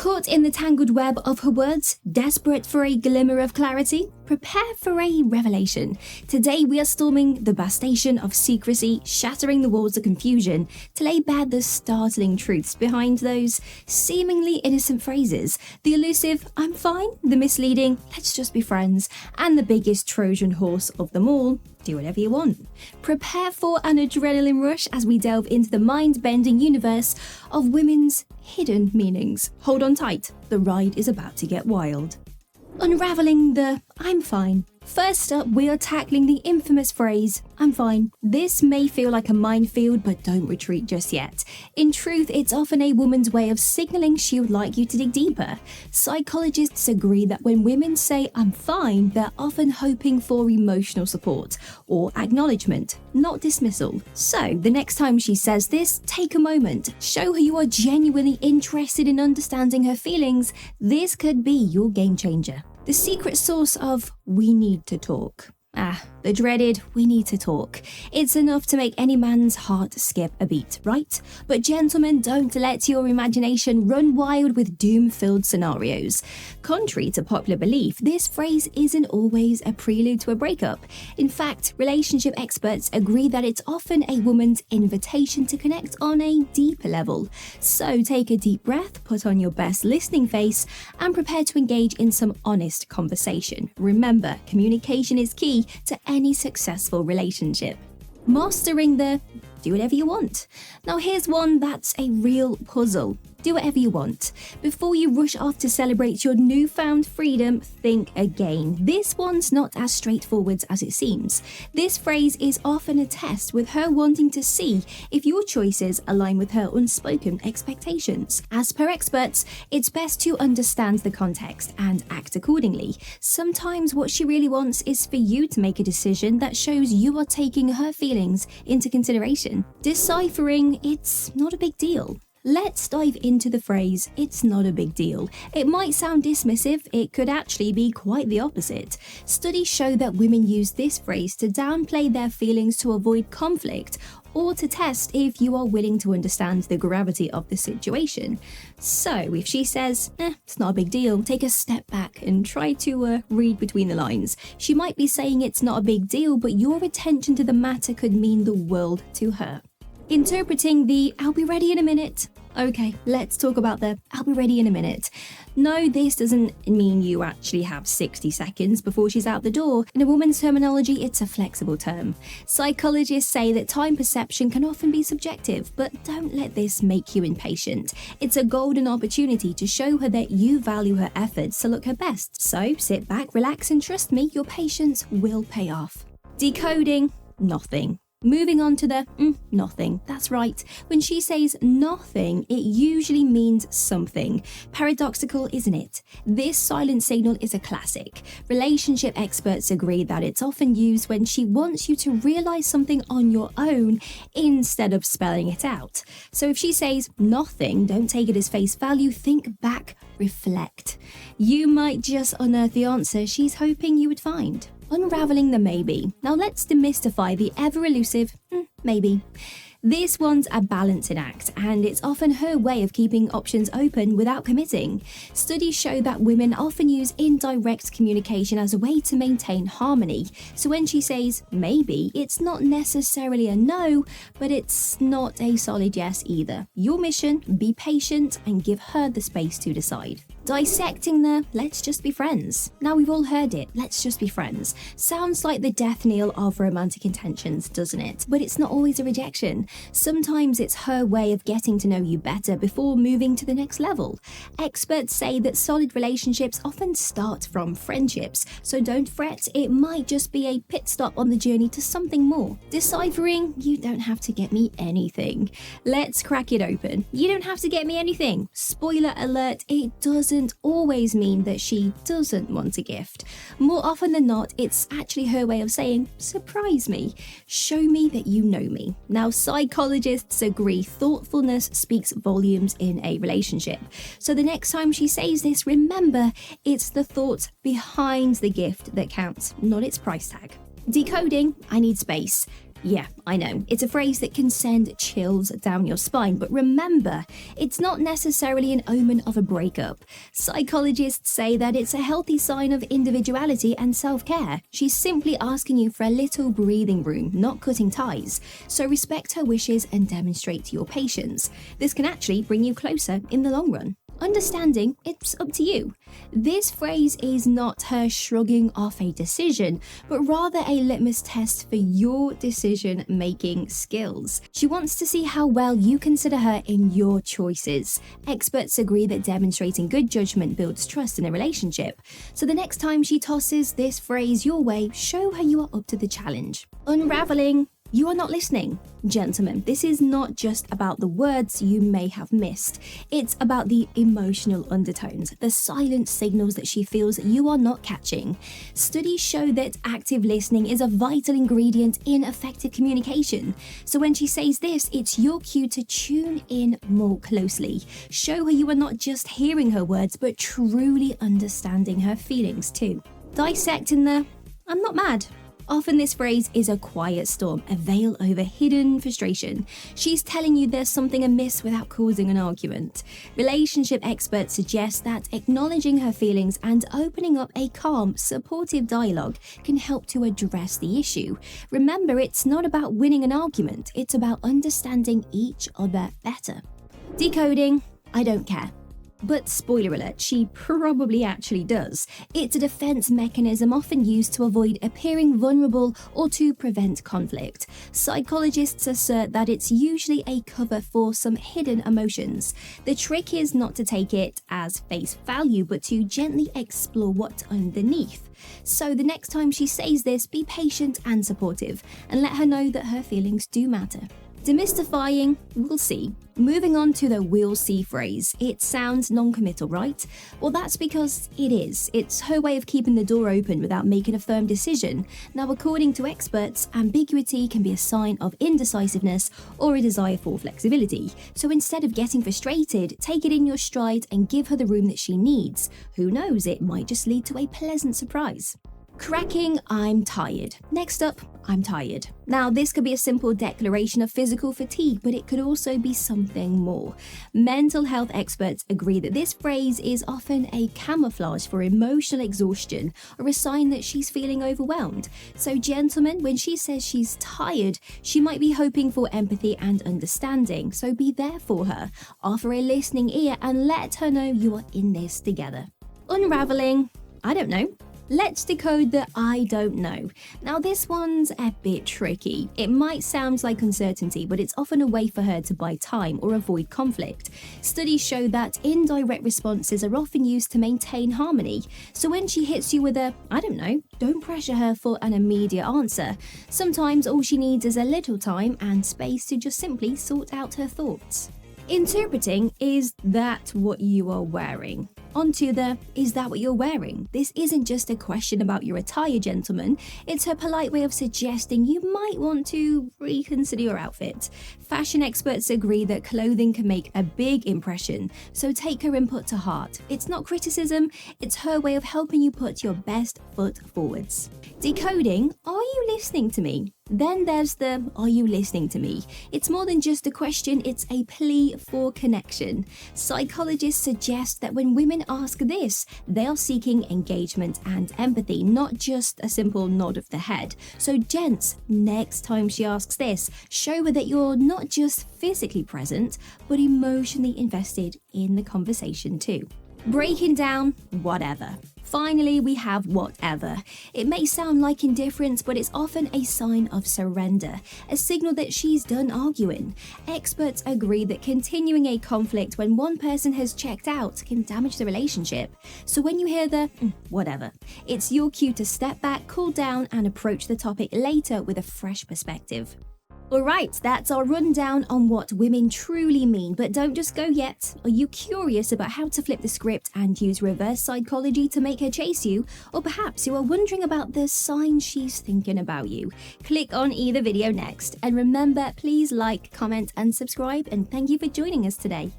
Caught in the tangled web of her words, desperate for a glimmer of clarity? Prepare for a revelation. Today we are storming the bastion of secrecy, shattering the walls of confusion, to lay bare the startling truths behind those seemingly innocent phrases. The elusive, I'm fine, the misleading, let's just be friends, and the biggest Trojan horse of them all, do whatever you want. Prepare for an adrenaline rush as we delve into the mind-bending universe of women's hidden meanings. Hold on tight, the ride is about to get wild. Unraveling the I'm fine. First up, we are tackling the infamous phrase, I'm fine. This may feel like a minefield, but don't retreat just yet. In truth, it's often a woman's way of signaling she would like you to dig deeper. Psychologists agree that when women say I'm fine, they're often hoping for emotional support or acknowledgement, not dismissal. So, the next time she says this, take a moment. Show her you are genuinely interested in understanding her feelings. This could be your game changer. The secret source of we need to talk. The dreaded we need to talk. It's enough to make any man's heart skip a beat, right? But gentlemen, don't let your imagination run wild with doom-filled scenarios. Contrary to popular belief, this phrase isn't always a prelude to a breakup. In fact, relationship experts agree that it's often a woman's invitation to connect on a deeper level. So take a deep breath, put on your best listening face, and prepare to engage in some honest conversation. Remember, communication is key to any successful relationship. Mastering the do whatever you want. Now here's one that's a real puzzle. Do whatever you want. Before you rush off to celebrate your newfound freedom, think again. This one's not as straightforward as it seems. This phrase is often a test, with her wanting to see if your choices align with her unspoken expectations. As per experts, it's best to understand the context and act accordingly. Sometimes what she really wants is for you to make a decision that shows you are taking her feelings into consideration. Deciphering, it's not a big deal. Let's dive into the phrase, it's not a big deal. It might sound dismissive, it could actually be quite the opposite. Studies show that women use this phrase to downplay their feelings to avoid conflict, or to test if you are willing to understand the gravity of the situation. So if she says, it's not a big deal, take a step back and try to read between the lines. She might be saying it's not a big deal, but your attention to the matter could mean the world to her. Interpreting the I'll be ready in a minute. Okay, let's talk about the I'll be ready in a minute. No, this doesn't mean you actually have 60 seconds before she's out the door. In a woman's terminology, it's a flexible term. Psychologists say that time perception can often be subjective, but don't let this make you impatient. It's a golden opportunity to show her that you value her efforts to look her best. So sit back, relax, and trust me, your patience will pay off. Decoding, nothing. Moving on to the nothing. That's right. When she says nothing, it usually means something. Paradoxical, isn't it? This silent signal is a classic. Relationship experts agree that it's often used when she wants you to realize something on your own instead of spelling it out. So if she says nothing, don't take it as face value. Think back, reflect. You might just unearth the answer she's hoping you would find. Unraveling the maybe. Now let's demystify the ever-elusive maybe. This one's a balancing act, and it's often her way of keeping options open without committing. Studies show that women often use indirect communication as a way to maintain harmony. So when she says maybe, it's not necessarily a no, but it's not a solid yes either. Your mission, be patient and give her the space to decide. Dissecting the let's just be friends. Now we've all heard it, let's just be friends. Sounds like the death knell of romantic intentions, doesn't it? But it's not always a rejection. Sometimes it's her way of getting to know you better before moving to the next level. Experts say that solid relationships often start from friendships, so don't fret, it might just be a pit stop on the journey to something more. Deciphering, you don't have to get me anything. Let's crack it open. You don't have to get me anything. Spoiler alert, it doesn't always mean that she doesn't want a gift. More often than not, it's actually her way of saying, surprise me, show me that you know me. Now, psychologists agree thoughtfulness speaks volumes in a relationship. So the next time she says this, remember, it's the thought behind the gift that counts, not its price tag. Decoding, I need space. Yeah, I know. It's a phrase that can send chills down your spine, but remember, it's not necessarily an omen of a breakup. Psychologists say that it's a healthy sign of individuality and self-care. She's simply asking you for a little breathing room, not cutting ties. So respect her wishes and demonstrate your patience. This can actually bring you closer in the long run. Understanding, it's up to you. This phrase is not her shrugging off a decision, but rather a litmus test for your decision-making skills. She wants to see how well you consider her in your choices. Experts agree that demonstrating good judgment builds trust in a relationship. So the next time she tosses this phrase your way, show her you are up to the challenge. Unraveling. You are not listening. Gentlemen, this is not just about the words you may have missed. It's about the emotional undertones, the silent signals that she feels you are not catching. Studies show that active listening is a vital ingredient in effective communication. So when she says this, it's your cue to tune in more closely. Show her you are not just hearing her words, but truly understanding her feelings too. Dissecting the "I'm not mad." Often this phrase is a quiet storm, a veil over hidden frustration. She's telling you there's something amiss without causing an argument. Relationship experts suggest that acknowledging her feelings and opening up a calm, supportive dialogue can help to address the issue. Remember, it's not about winning an argument, it's about understanding each other better. Decoding, I don't care. But spoiler alert, she probably actually does. It's a defense mechanism often used to avoid appearing vulnerable or to prevent conflict. Psychologists assert that it's usually a cover for some hidden emotions. The trick is not to take it as face value, but to gently explore what's underneath. So the next time she says this, be patient and supportive, and let her know that her feelings do matter. Demystifying, we'll see. Moving on to the "we'll see" phrase. It sounds non-committal, right? Well, that's because it is. It's her way of keeping the door open without making a firm decision. Now, according to experts, ambiguity can be a sign of indecisiveness or a desire for flexibility. So instead of getting frustrated, take it in your stride and give her the room that she needs. Who knows, it might just lead to a pleasant surprise. Cracking "I'm tired." Next up, I'm tired. Now, this could be a simple declaration of physical fatigue, but it could also be something more. Mental health experts agree that this phrase is often a camouflage for emotional exhaustion or a sign that she's feeling overwhelmed. So, gentlemen, when she says she's tired, she might be hoping for empathy and understanding. So be there for her. Offer a listening ear and let her know you are in this together. Unraveling, I don't know. Let's decode the "I don't know." Now, this one's a bit tricky. It might sound like uncertainty, but it's often a way for her to buy time or avoid conflict. Studies show that indirect responses are often used to maintain harmony. So when she hits you with a "I don't know," don't pressure her for an immediate answer. Sometimes all she needs is a little time and space to just simply sort out her thoughts. Interpreting, is that what you are wearing? Onto the "is that what you're wearing?" This isn't just a question about your attire, gentlemen. It's her polite way of suggesting you might want to reconsider your outfit. Fashion experts agree that clothing can make a big impression, so take her input to heart. It's not criticism, it's her way of helping you put your best foot forwards. Decoding, are you listening to me? Then there's the "are you listening to me?" It's more than just a question, it's a plea for connection. Psychologists suggest that when women ask this, they are seeking engagement and empathy, not just a simple nod of the head. So gents, next time she asks this, show her that you're not just physically present, but emotionally invested in the conversation too. Breaking down whatever. Finally, we have whatever. It may sound like indifference, but it's often a sign of surrender, a signal that she's done arguing. Experts agree that continuing a conflict when one person has checked out can damage the relationship. So when you hear the whatever, it's your cue to step back, cool down, and approach the topic later with a fresh perspective. Alright, that's our rundown on what women truly mean, but don't just go yet. Are you curious about how to flip the script and use reverse psychology to make her chase you? Or perhaps you are wondering about the signs she's thinking about you? Click on either video next. And remember, please like, comment and subscribe, and thank you for joining us today.